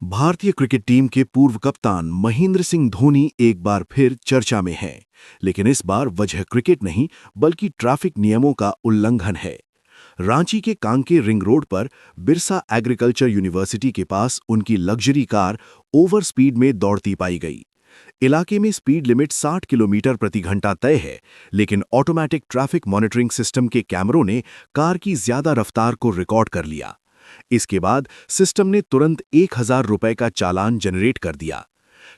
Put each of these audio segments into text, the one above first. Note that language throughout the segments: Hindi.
भारतीय क्रिकेट टीम के पूर्व कप्तान महेंद्र सिंह धोनी एक बार फिर चर्चा में हैं, लेकिन इस बार वजह क्रिकेट नहीं बल्कि ट्रैफिक नियमों का उल्लंघन है। रांची के कांके रिंग रोड पर बिरसा एग्रीकल्चर यूनिवर्सिटी के पास उनकी लग्जरी कार ओवर स्पीड में दौड़ती पाई गई। इलाके में स्पीड लिमिट 60 किलोमीटर प्रति घंटा तय है, लेकिन ऑटोमेटिक ट्रैफिक मॉनिटरिंग सिस्टम के कैमरों ने कार की ज्यादा रफ्तार को रिकॉर्ड कर लिया। इसके बाद सिस्टम ने तुरंत 1000 रुपए का चालान जनरेट कर दिया।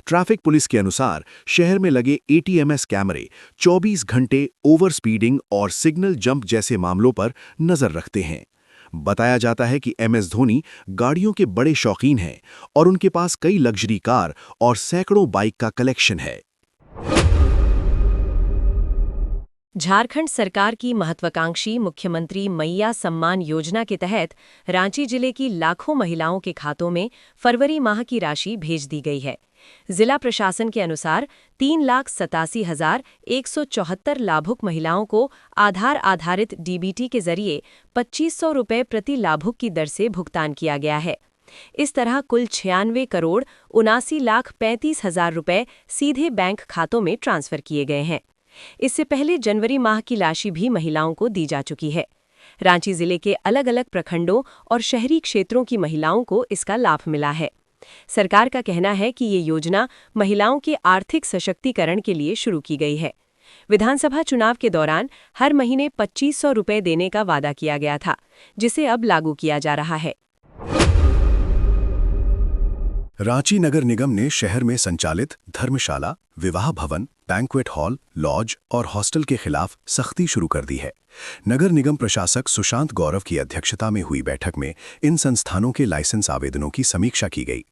ट्रैफिक पुलिस के अनुसार शहर में लगे एटीएमएस कैमरे 24 घंटे ओवर स्पीडिंग और सिग्नल जंप जैसे मामलों पर नजर रखते हैं। बताया जाता है कि एमएस धोनी गाड़ियों के बड़े शौकीन हैं और उनके पास कई लग्जरी कार और सैकड़ों बाइक का कलेक्शन है। झारखंड सरकार की महत्वाकांक्षी मुख्यमंत्री मैया सम्मान योजना के तहत रांची जिले की लाखों महिलाओं के खातों में फरवरी माह की राशि भेज दी गई है। जिला प्रशासन के अनुसार 3,87,174 लाभुक महिलाओं को आधार आधारित डीबीटी के जरिए 2500 रुपये प्रति लाभुक की दर से भुगतान किया गया है। इस तरह कुल 96,79,35,000 रुपये सीधे बैंक खातों में ट्रांसफर किए गए हैं। इससे पहले जनवरी माह की राशि भी महिलाओं को दी जा चुकी है। रांची जिले के अलग अलग प्रखंडों और शहरी क्षेत्रों की महिलाओं को इसका लाभ मिला है। सरकार का कहना है कि ये योजना महिलाओं के आर्थिक सशक्तिकरण के लिए शुरू की गई है। विधानसभा चुनाव के दौरान हर महीने 2500 रुपये देने का वादा किया गया था, जिसे अब लागू किया जा रहा है। रांची नगर निगम ने शहर में संचालित धर्मशाला, विवाह भवन, बैंक्वेट हॉल, लॉज और हॉस्टल के खिलाफ सख्ती शुरू कर दी है। नगर निगम प्रशासक सुशांत गौरव की अध्यक्षता में हुई बैठक में इन संस्थानों के लाइसेंस आवेदनों की समीक्षा की गई।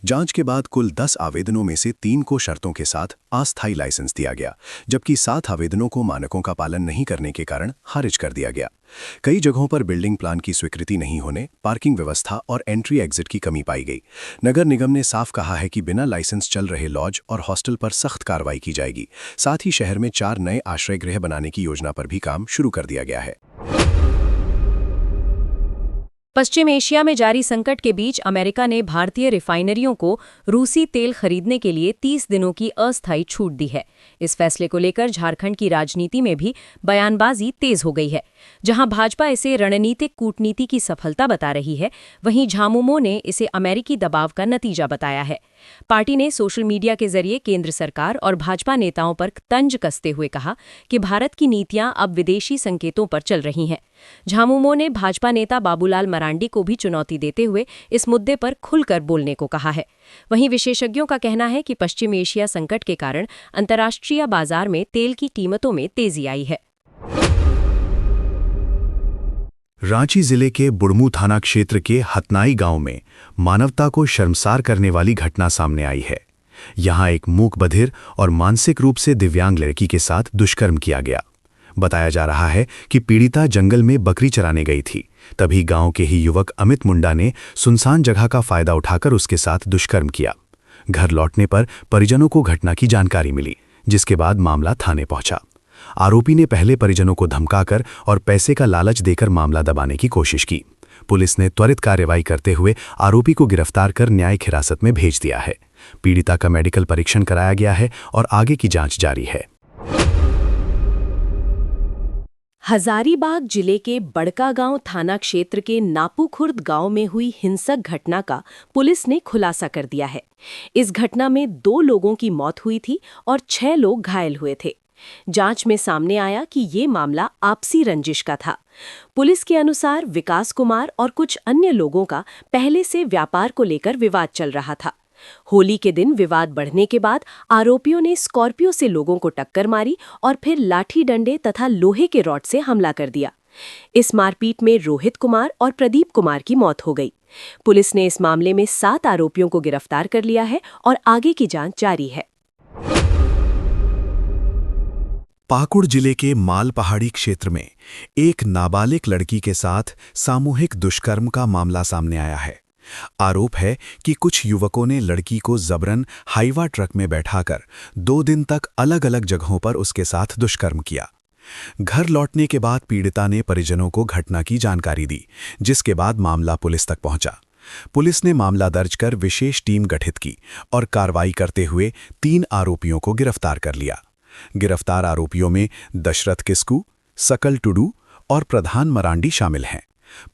जांच के बाद कुल 10 आवेदनों में से 3 को शर्तों के साथ अस्थायी लाइसेंस दिया गया, जबकि 7 आवेदनों को मानकों का पालन नहीं करने के कारण खारिज कर दिया गया। कई जगहों पर बिल्डिंग प्लान की स्वीकृति नहीं होने, पार्किंग व्यवस्था और एंट्री एग्जिट की कमी पाई गई। नगर निगम ने साफ कहा है कि बिना लाइसेंस चल रहे लॉज और हॉस्टल पर सख्त कार्रवाई की जाएगी। साथ ही शहर में 4 नए आश्रय गृह बनाने की योजना पर भी काम शुरू कर दिया गया है। पश्चिम एशिया में जारी संकट के बीच अमेरिका ने भारतीय रिफाइनरियों को रूसी तेल खरीदने के लिए 30 दिनों की अस्थायी छूट दी है। इस फैसले को लेकर झारखंड की राजनीति में भी बयानबाजी तेज हो गई है। जहां भाजपा इसे रणनीतिक कूटनीति की सफलता बता रही है, वहीं झामुमो ने इसे अमेरिकी दबाव का नतीजा बताया है। पार्टी ने सोशल मीडिया के जरिए केंद्र सरकार और भाजपा नेताओं पर तंज कसते हुए कहा कि भारत की नीतियां अब विदेशी संकेतों पर चल रही हैं। झामुमो ने भाजपा नेता बाबूलाल मरांडी को भी चुनौती देते हुए इस मुद्दे पर खुलकर बोलने को कहा है। वहीं विशेषज्ञों का कहना है कि पश्चिम एशिया संकट के कारण अंतर्राष्ट्रीय बाजार में तेल की कीमतों में तेजी आई है। रांची जिले के बुढ़मू थाना क्षेत्र के हतनाई गांव में मानवता को शर्मसार करने वाली घटना सामने आई है। यहां एक मूक बधिर और मानसिक रूप से दिव्यांग लड़की के साथ दुष्कर्म किया गया। बताया जा रहा है कि पीड़िता जंगल में बकरी चराने गई थी, तभी गांव के ही युवक अमित मुंडा ने सुनसान जगह का फायदा उठाकर उसके साथ दुष्कर्म किया। घर लौटने पर परिजनों को घटना की जानकारी मिली, जिसके बाद मामला थाने पहुंचा। आरोपी ने पहले परिजनों को धमकाकर और पैसे का लालच देकर मामला दबाने की कोशिश की। पुलिस ने त्वरित कार्रवाई करते हुए आरोपी को गिरफ्तार कर न्यायिक हिरासत में भेज दिया है। पीड़िता का मेडिकल परीक्षण कराया गया है और आगे की जांच जारी है। हजारीबाग जिले के बड़कागांव थाना क्षेत्र के नापूखुर्द गांव में हुई हिंसक घटना का पुलिस ने खुलासा कर दिया है। इस घटना में 2 लोगों की मौत हुई थी और 6 लोग घायल हुए थे। जांच में सामने आया कि ये मामला आपसी रंजिश का था। पुलिस के अनुसार विकास कुमार और कुछ अन्य लोगों का पहले से व्यापार को लेकर विवाद चल रहा था। होली के दिन विवाद बढ़ने के बाद आरोपियों ने स्कॉर्पियो से लोगों को टक्कर मारी और फिर लाठी डंडे तथा लोहे के रॉड से हमला कर दिया। इस मारपीट में रोहित कुमार और प्रदीप कुमार की मौत हो गई। पुलिस ने इस मामले में 7 आरोपियों को गिरफ्तार कर लिया है और आगे की जांच जारी है। पाकुड़ जिले के माल पहाड़ी क्षेत्र में एक नाबालिग लड़की के साथ सामूहिक दुष्कर्म का मामला सामने आया है। आरोप है कि कुछ युवकों ने लड़की को जबरन हाईवा ट्रक में बैठाकर 2 दिन तक अलग अलग जगहों पर उसके साथ दुष्कर्म किया। घर लौटने के बाद पीड़िता ने परिजनों को घटना की जानकारी दी, जिसके बाद मामला पुलिस तक पहुंचा। पुलिस ने मामला दर्ज कर विशेष टीम गठित की और कार्रवाई करते हुए 3 आरोपियों को गिरफ्तार कर लिया। गिरफ्तार आरोपियों में दशरथ किस्कू, सकल टुडू और प्रधान मरांडी शामिल हैं।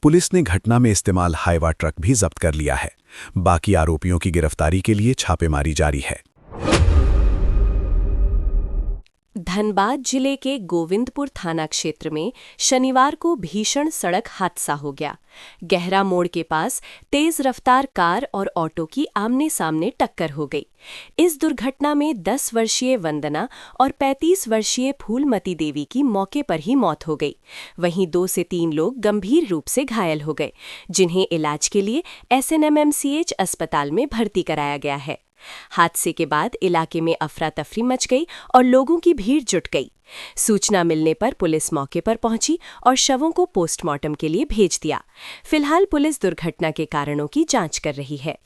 पुलिस ने घटना में इस्तेमाल हाईवा ट्रक भी जब्त कर लिया है। बाकी आरोपियों की गिरफ्तारी के लिए छापेमारी जारी है। धनबाद जिले के गोविंदपुर थाना क्षेत्र में शनिवार को भीषण सड़क हादसा हो गया। गहरा मोड़ के पास तेज रफ्तार कार और ऑटो की आमने सामने टक्कर हो गई। इस दुर्घटना में 10 वर्षीय वंदना और 35 वर्षीय फूलमती देवी की मौके पर ही मौत हो गई। वहीं 2 से 3 लोग गंभीर रूप से घायल हो गए, जिन्हें इलाज के लिए SNMMCH अस्पताल में भर्ती कराया गया है। हादसे के बाद इलाके में अफरा तफरी मच गई और लोगों की भीड़ जुट गई। सूचना मिलने पर पुलिस मौके पर पहुंची और शवों को पोस्टमार्टम के लिए भेज दिया। फिलहाल पुलिस दुर्घटना के कारणों की जांच कर रही है।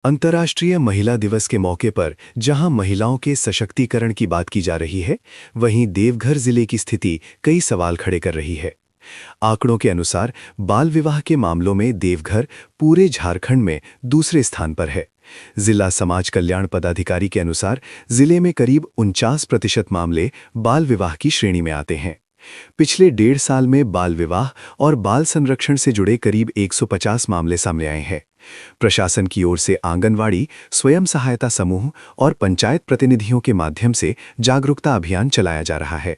अंतर्राष्ट्रीय महिला दिवस के मौके पर जहां महिलाओं के सशक्तिकरण की बात की जा रही है, वहीं देवघर जिले की स्थिति कई सवाल खड़े कर रही है। आंकड़ों के अनुसार बाल विवाह के मामलों में देवघर पूरे झारखंड में दूसरे स्थान पर है। जिला समाज कल्याण पदाधिकारी के अनुसार जिले में करीब 49% मामले बाल विवाह की श्रेणी में आते हैं। पिछले 1.5 साल में बाल विवाह और बाल संरक्षण से जुड़े करीब 150 मामले सामने आए हैं। प्रशासन की ओर से आंगनवाड़ी, स्वयं सहायता समूह और पंचायत प्रतिनिधियों के माध्यम से जागरूकता अभियान चलाया जा रहा है।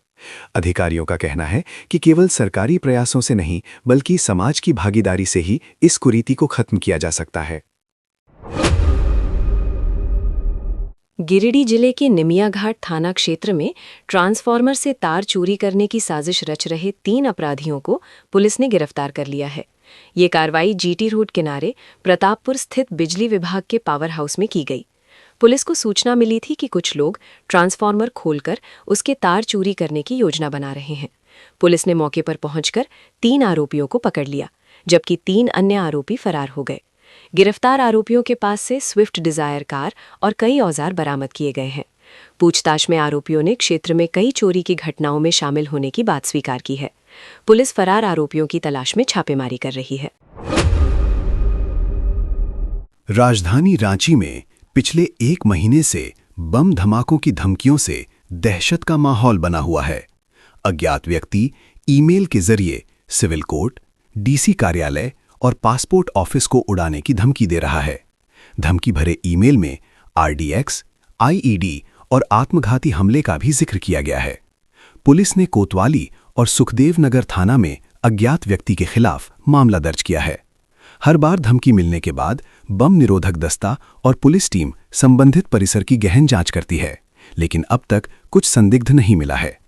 अधिकारियों का कहना है कि केवल सरकारी प्रयासों से नहीं, बल्कि समाज की भागीदारी से ही इस कुरीति को खत्म किया जा सकता है। गिरिडीह जिले के निमियाघाट थाना क्षेत्र में ट्रांसफार्मर से तार चोरी करने की साजिश रच रहे 3 अपराधियों को पुलिस ने गिरफ्तार कर लिया है। ये कार्रवाई GT रोड किनारे प्रतापपुर स्थित बिजली विभाग के पावर हाउस में की गई। पुलिस को सूचना मिली थी कि कुछ लोग ट्रांसफार्मर खोलकर उसके तार चोरी करने की योजना बना रहे हैं। पुलिस ने मौके पर पहुंचकर 3 आरोपियों को पकड़ लिया, जबकि 3 अन्य आरोपी फरार हो गए। गिरफ्तार आरोपियों के पास से स्विफ्ट डिजायर कार और कई औजार बरामद किए गए हैं। पूछताछ में आरोपियों ने क्षेत्र में कई चोरी की घटनाओं में शामिल होने की बात स्वीकार की है। पुलिस फरार आरोपियों की तलाश में छापेमारी कर रही है। राजधानी रांची में पिछले 1 महीने से बम धमाकों की धमकियों से दहशत का माहौल बना हुआ है। अज्ञात व्यक्ति ईमेल के जरिए सिविल कोर्ट, DC कार्यालय और पासपोर्ट ऑफिस को उड़ाने की धमकी दे रहा है। धमकी भरे ईमेल में RDX, IED और आत्मघाती हमले का भी जिक्र किया गया है। पुलिस ने कोतवाली और सुखदेव नगर थाना में अज्ञात व्यक्ति के खिलाफ मामला दर्ज किया है। हर बार धमकी मिलने के बाद बम निरोधक दस्ता और पुलिस टीम संबंधित परिसर की गहन जांच करती है, लेकिन अब तक कुछ संदिग्ध नहीं मिला है।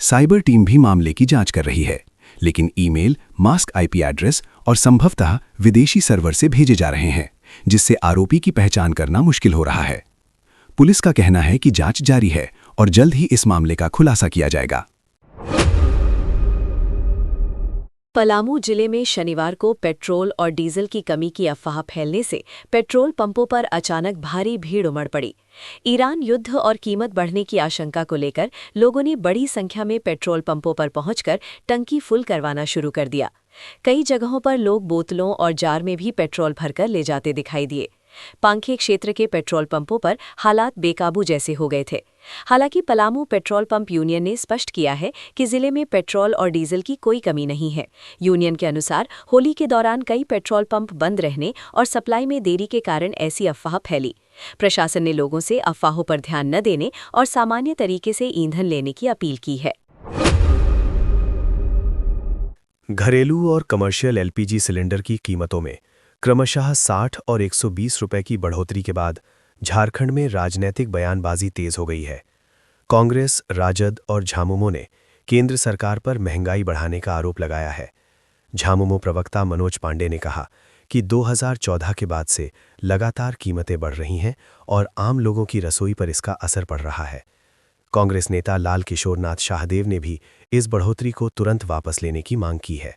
साइबर टीम भी मामले की जांच कर रही है, लेकिन ईमेल, मास्क IP एड्रेस और संभवतः विदेशी सर्वर से भेजे जा रहे हैं, जिससे आरोपी की पहचान करना मुश्किल हो रहा है। पुलिस का कहना है कि जांच जारी है और जल्द ही इस मामले का खुलासा किया जाएगा। पलामू जिले में शनिवार को पेट्रोल और डीजल की कमी की अफवाह फैलने से पेट्रोल पंपों पर अचानक भारी भीड़ उमड़ पड़ी। ईरान युद्ध और कीमत बढ़ने की आशंका को लेकर लोगों ने बड़ी संख्या में पेट्रोल पंपों पर पहुंचकर टंकी फुल करवाना शुरू कर दिया। कई जगहों पर लोग बोतलों और जार में भी पेट्रोल भरकर ले जाते दिखाई दिए। पांखे क्षेत्र के पेट्रोल पंपों पर हालात बेकाबू जैसे हो गए थे। हालांकि पलामू पेट्रोल पंप यूनियन ने स्पष्ट किया है कि जिले में पेट्रोल और डीजल की कोई कमी नहीं है। यूनियन के अनुसार होली के दौरान कई पेट्रोल पंप बंद रहने और सप्लाई में देरी के कारण ऐसी अफवाह फैली। प्रशासन ने लोगों से अफवाहों पर ध्यान न देने और सामान्य तरीके से ईंधन लेने की अपील की है। घरेलू और कमर्शियल LPG सिलेंडर की कीमतों में क्रमशः 60 और 120 रुपए की बढ़ोतरी के बाद झारखंड में राजनीतिक बयानबाजी तेज हो गई है। कांग्रेस, राजद और झामुमो ने केंद्र सरकार पर महंगाई बढ़ाने का आरोप लगाया है। झामुमो प्रवक्ता मनोज पांडे ने कहा कि 2014 के बाद से लगातार कीमतें बढ़ रही हैं और आम लोगों की रसोई पर इसका असर पड़ रहा है। कांग्रेस नेता लाल किशोरनाथ शाहदेव ने भी इस बढ़ोतरी को तुरंत वापस लेने की मांग की है।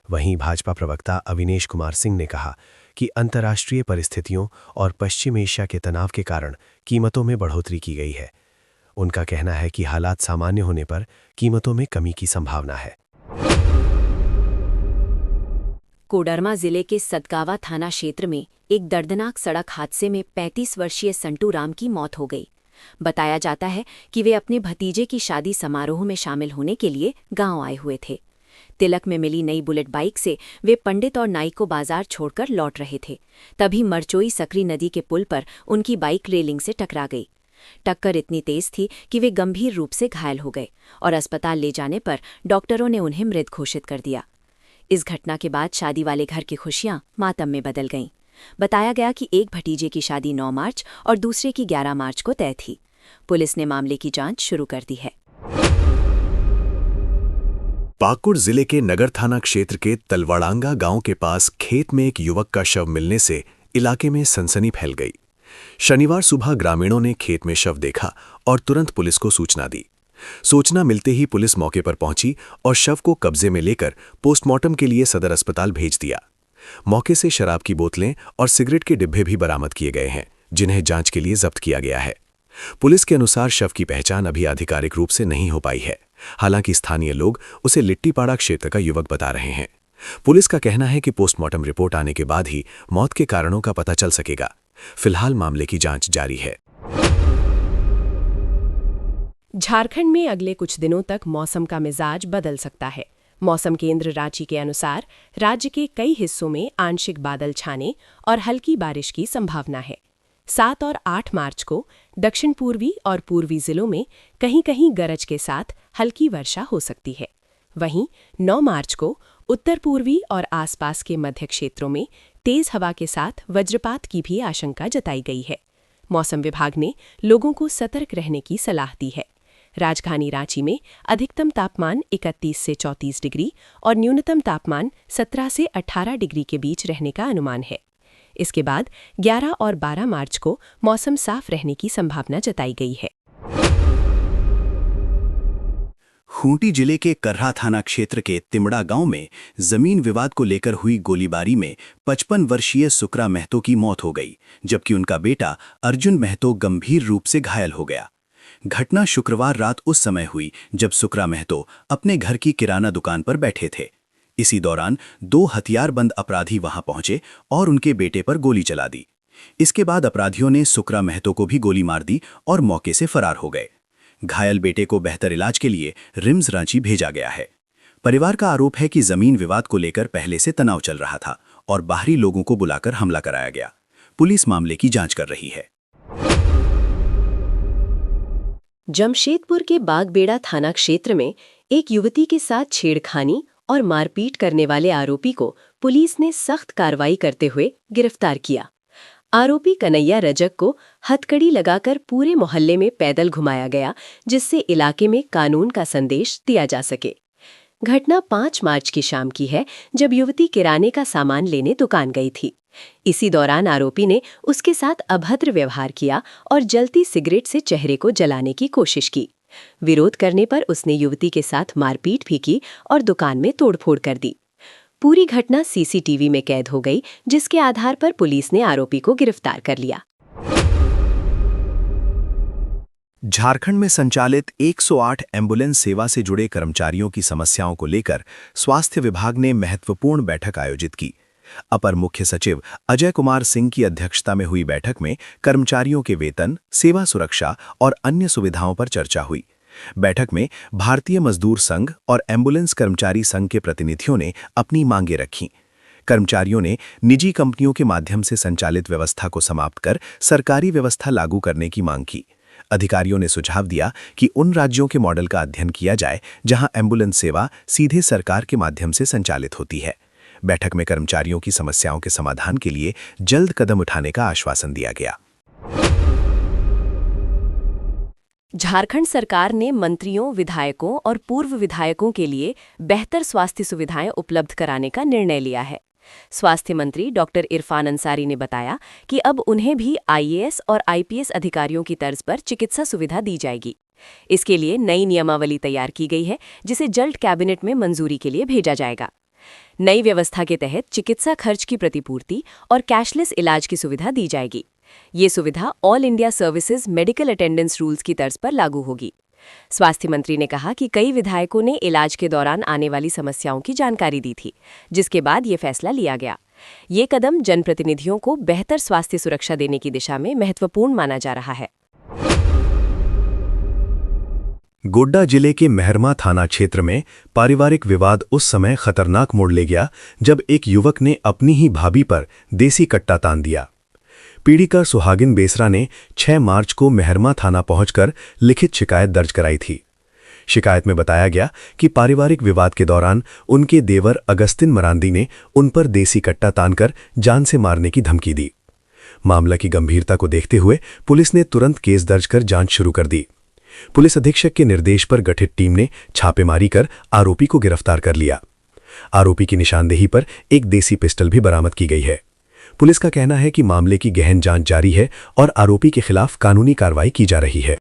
वहीं भाजपा प्रवक्ता अविनेश कुमार सिंह ने कहा कि अंतर्राष्ट्रीय परिस्थितियों और पश्चिम एशिया के तनाव के कारण कीमतों में बढ़ोतरी की गई है। उनका कहना है कि हालात सामान्य होने पर कीमतों में कमी की संभावना है। कोडरमा जिले के सतगावा थाना क्षेत्र में एक दर्दनाक सड़क हादसे में 35 वर्षीय संटू राम की मौत हो गई। बताया जाता है कि वे अपने भतीजे की शादी समारोह में शामिल होने के लिए गांव आए हुए थे। तिलक में मिली नई बुलेट बाइक से वे पंडित और नाई को बाजार छोड़कर लौट रहे थे। तभी मरचोई सकरी नदी के पुल पर उनकी बाइक रेलिंग से टकरा गई। टक्कर इतनी तेज थी कि वे गंभीर रूप से घायल हो गए और अस्पताल ले जाने पर डॉक्टरों ने उन्हें मृत घोषित कर दिया। इस घटना के बाद शादी वाले घर की खुशियां मातम में बदल गईं। बताया गया कि एक भतीजे की शादी 9 मार्च और दूसरे की 11 मार्च को तय थी। पुलिस ने मामले की जांच शुरू कर दी है। पाकुड़ जिले के नगर थाना क्षेत्र के तलवाड़ांगा गांव के पास खेत में एक युवक का शव मिलने से इलाके में सनसनी फैल गई। शनिवार सुबह ग्रामीणों ने खेत में शव देखा और तुरंत पुलिस को सूचना दी। सूचना मिलते ही पुलिस मौके पर पहुंची और शव को कब्जे में लेकर पोस्टमार्टम के लिए सदर अस्पताल भेज दिया। मौके से शराब की बोतलें और सिगरेट के डिब्बे भी बरामद किए गए हैं, जिन्हें जांच के लिए जब्त किया गया है। पुलिस के अनुसार शव की पहचान अभी आधिकारिक रूप से नहीं हो पाई है। हालांकि स्थानीय लोग उसे लिट्टीपाड़ा क्षेत्र का युवक बता रहे हैं। पुलिस का कहना है कि पोस्टमार्टम रिपोर्ट आने के बाद ही मौत के कारणों का पता चल सकेगा। फिलहाल मामले की जांच जारी है। झारखंड में अगले कुछ दिनों तक मौसम का मिजाज बदल सकता है। मौसम केंद्र रांची के अनुसार राज्य के कई हिस्सों में आंशिक बादल छाने और हल्की बारिश की संभावना है। 7 और 8 मार्च को दक्षिण पूर्वी और पूर्वी जिलों में कहीं-कहीं गरज के साथ हल्की वर्षा हो सकती है। वहीं 9 मार्च को उत्तर पूर्वी और आसपास के मध्य क्षेत्रों में तेज हवा के साथ वज्रपात की भी आशंका जताई गई है। मौसम विभाग ने लोगों को सतर्क रहने की सलाह दी है। राजधानी रांची में अधिकतम तापमान 31 से 34 डिग्री और न्यूनतम तापमान 17 से 18 डिग्री के बीच रहने का अनुमान है। इसके बाद 11 और 12 मार्च को मौसम साफ रहने की संभावना जताई गई है। खूंटी जिले के कर्रा थाना क्षेत्र के तिमड़ा गांव में जमीन विवाद को लेकर हुई गोलीबारी में 55 वर्षीय सुकरा महतो की मौत हो गई, जबकि उनका बेटा अर्जुन महतो गंभीर रूप से घायल हो गया। घटना शुक्रवार रात उस समय हुई जब सुकरा महतो अपने घर की किराना दुकान पर बैठे थे। इसी दौरान 2 हथियारबंद अपराधी वहां पहुंचे और उनके बेटे पर गोली चला दी। इसके बाद अपराधियों ने सुकरा महतो को भी गोली मार दी और मौके से फरार हो गए। घायल बेटे को बेहतर इलाज के लिए रिम्स रांची भेजा गया है। परिवार का आरोप है कि जमीन विवाद को लेकर पहले से तनाव चल रहा था और बाहरी लोगों को बुलाकर हमला कराया गया। पुलिस मामले की जांच कर रही है। जमशेदपुर के बागबेड़ा थाना क्षेत्र में एक युवती के साथ छेड़खानी और मारपीट करने वाले आरोपी को पुलिस ने सख्त कार्रवाई करते हुए गिरफ्तार किया। आरोपी कन्हैया रजक को हथकड़ी लगाकर पूरे मोहल्ले में पैदल घुमाया गया, जिससे इलाके में कानून का संदेश दिया जा सके। घटना 5 मार्च की शाम की है, जब युवती किराने का सामान लेने दुकान गई थी। इसी दौरान आरोपी ने उसके साथ अभद्र व्यवहार किया और जलती सिगरेट से चेहरे को जलाने की कोशिश की। विरोध करने पर उसने युवती के साथ मारपीट भी की और दुकान में तोड़फोड़ कर दी। पूरी घटना सीसीटीवी में कैद हो गई, जिसके आधार पर पुलिस ने आरोपी को गिरफ्तार कर लिया। झारखंड में संचालित 108 एम्बुलेंस सेवा से जुड़े कर्मचारियों की समस्याओं को लेकर स्वास्थ्य विभाग ने महत्वपूर्ण बैठक आयोजित की। अपर मुख्य सचिव अजय कुमार सिंह की अध्यक्षता में हुई बैठक में कर्मचारियों के वेतन, सेवा सुरक्षा और अन्य सुविधाओं पर चर्चा हुई। बैठक में भारतीय मजदूर संघ और एम्बुलेंस कर्मचारी संघ के प्रतिनिधियों ने अपनी मांगें रखीं। कर्मचारियों ने निजी कंपनियों के माध्यम से संचालित व्यवस्था को समाप्त कर सरकारी व्यवस्था लागू करने की मांग की। अधिकारियों ने सुझाव दिया कि उन राज्यों के मॉडल का अध्ययन किया जाए जहां एम्बुलेंस सेवा सीधे सरकार के माध्यम से संचालित होती है। बैठक में कर्मचारियों की समस्याओं के समाधान के लिए जल्द कदम उठाने का आश्वासन दिया गया। झारखंड सरकार ने मंत्रियों, विधायकों और पूर्व विधायकों के लिए बेहतर स्वास्थ्य सुविधाएं उपलब्ध कराने का निर्णय लिया है। स्वास्थ्य मंत्री डॉक्टर इरफान अंसारी ने बताया कि अब उन्हें भी आईएएस और आईपीएस अधिकारियों की तर्ज पर चिकित्सा सुविधा दी जाएगी। इसके लिए नई नियमावली तैयार की गई है, जिसे जल्द कैबिनेट में मंजूरी के लिए भेजा जाएगा। नई व्यवस्था के तहत चिकित्सा खर्च की प्रतिपूर्ति और कैशलेस इलाज की सुविधा दी जाएगी। ये सुविधा all India services medical attendance rules की तर्ज पर लागू होगी। स्वास्थ्य मंत्री ने कहा कि कई विधायकों ने इलाज के दौरान आने वाली समस्याओं की जानकारी दी थी, जिसके बाद ये फैसला लिया गया। ये कदम जनप्रतिनिधियों को बेहतर स्वास्थ्य सुरक्षा देने की दिशा में महत्वपूर्ण माना जा रहा है। गोड्डा जिले के मेहरमा थाना क्षेत्र में पारिवारिक विवाद उस समय खतरनाक मोड़ ले गया जब एक युवक ने अपनी ही भाभी पर देसी कट्टा तान दिया। पीड़िका सुहागिन बेसरा ने 6 मार्च को मेहरमा थाना पहुंचकर लिखित शिकायत दर्ज कराई थी। शिकायत में बताया गया कि पारिवारिक विवाद के दौरान उनके देवर अगस्तिन मरांदी ने उन पर देसी कट्टा तानकर जान से मारने की धमकी दी। मामला की गंभीरता को देखते हुए पुलिस ने तुरंत केस दर्ज कर जांच शुरू कर दी। पुलिस अधीक्षक के निर्देश पर गठित टीम ने छापेमारी कर आरोपी को गिरफ्तार कर लिया। आरोपी की निशानदेही पर एक देसी पिस्टल भी बरामद की गई है। पुलिस का कहना है कि मामले की गहन जांच जारी है और आरोपी के खिलाफ कानूनी कार्रवाई की जा रही है।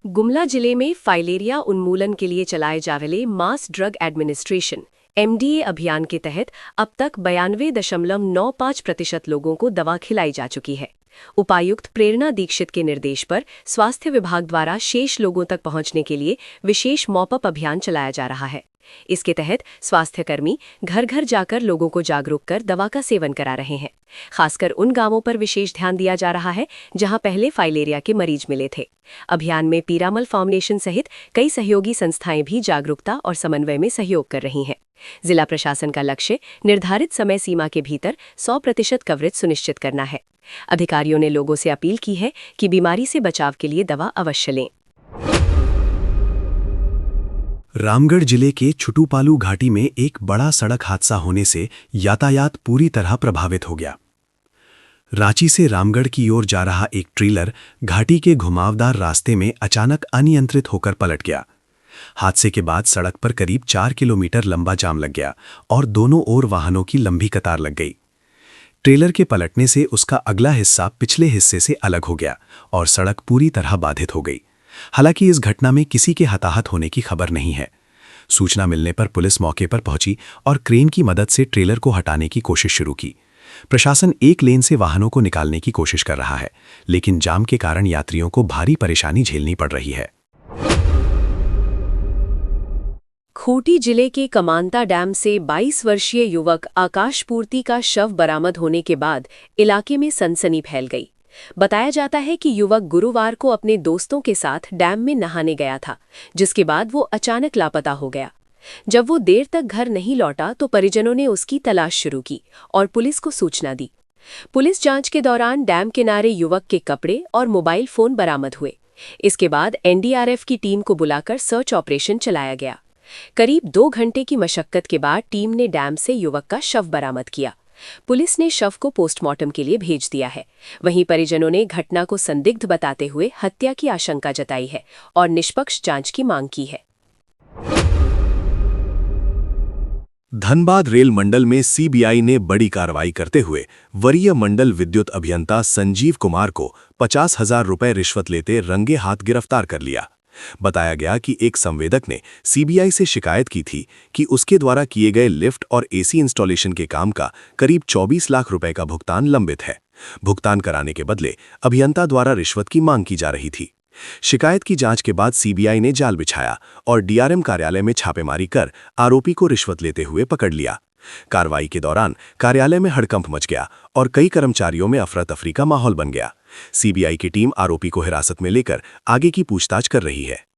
गुमला जिले में फाइलेरिया उन्मूलन के लिए चलाए जा रहे मास ड्रग एडमिनिस्ट्रेशन MDA अभियान के तहत अब तक 92.95% लोगों को दवा खिलाई जा चुकी है। उपायुक्त प्रेरणा दीक्षित के निर्देश पर स्वास्थ्य विभाग द्वारा शेष लोगों तक पहुंचने के लिए विशेष मॉपअप अभियान चलाया जा रहा है। इसके तहत स्वास्थ्यकर्मी घर घर जाकर लोगों को जागरूक कर दवा का सेवन करा रहे हैं। खासकर उन गांवों पर विशेष ध्यान दिया जा रहा है जहां पहले फाइलेरिया के मरीज मिले थे। अभियान में पीरामल फाउंडेशन सहित कई सहयोगी संस्थाएं भी जागरूकता और समन्वय में सहयोग कर रही हैं। जिला प्रशासन का लक्ष्य निर्धारित समय सीमा के भीतर 100% कवरेज सुनिश्चित करना है। अधिकारियों ने लोगों से अपील की है कि बीमारी से बचाव के लिए दवा अवश्य लें। रामगढ़ जिले के छुटूपालू घाटी में एक बड़ा सड़क हादसा होने से यातायात पूरी तरह प्रभावित हो गया। रांची से रामगढ़ की ओर जा रहा एक ट्रेलर घाटी के घुमावदार रास्ते में अचानक अनियंत्रित होकर पलट गया। हादसे के बाद सड़क पर करीब 4 किलोमीटर लंबा जाम लग गया और दोनों ओर वाहनों की लंबी कतार लग गई। ट्रेलर के पलटने से उसका अगला हिस्सा पिछले हिस्से से अलग हो गया और सड़क पूरी तरह बाधित हो गई। हालांकि इस घटना में किसी के हताहत होने की खबर नहीं है। सूचना मिलने पर पुलिस मौके पर पहुंची और क्रेन की मदद से ट्रेलर को हटाने की कोशिश शुरू की। प्रशासन एक लेन से वाहनों को निकालने की कोशिश कर रहा है, लेकिन जाम के कारण यात्रियों को भारी परेशानी झेलनी पड़ रही है। खूंटी जिले के कमांता डैम से 22 वर्षीय युवक आकाश पूर्ति का शव बरामद होने के बाद इलाके में सनसनी फैल गई। बताया जाता है कि युवक गुरुवार को अपने दोस्तों के साथ डैम में नहाने गया था, जिसके बाद वो अचानक लापता हो गया। जब वो देर तक घर नहीं लौटा तो परिजनों ने उसकी तलाश शुरू की और पुलिस को सूचना दी। पुलिस जांच के दौरान डैम किनारे युवक के कपड़े और मोबाइल फोन बरामद हुए। इसके बाद NDRF की टीम को बुलाकर सर्च ऑपरेशन चलाया गया। करीब 2 घंटे की मशक्कत के बाद टीम ने डैम से युवक का शव बरामद किया। पुलिस ने शव को पोस्टमार्टम के लिए भेज दिया है। वहीं परिजनों ने घटना को संदिग्ध बताते हुए हत्या की आशंका जताई है और निष्पक्ष जांच की मांग की है। धनबाद रेल मंडल में CBI ने बड़ी कार्रवाई करते हुए वरीय मंडल विद्युत अभियंता संजीव कुमार को 50,000 रुपए रिश्वत लेते रंगे हाथ गिरफ्तार कर लिया। बताया गया कि एक संवेदक ने CBI से शिकायत की थी कि उसके द्वारा किए गए लिफ्ट और AC इंस्टॉलेशन के काम का करीब 24 लाख रुपए का भुगतान लंबित है। भुगतान कराने के बदले अभियंता द्वारा रिश्वत की मांग की जा रही थी। शिकायत की जांच के बाद CBI ने जाल बिछाया और DRM कार्यालय में छापेमारी कर आरोपी को रिश्वत लेते हुए पकड़ लिया। कार्रवाई के दौरान कार्यालय में हड़कंप मच गया और कई कर्मचारियों में अफरा तफरी का माहौल बन गया। CBI की टीम आरोपी को हिरासत में लेकर आगे की पूछताछ कर रही है।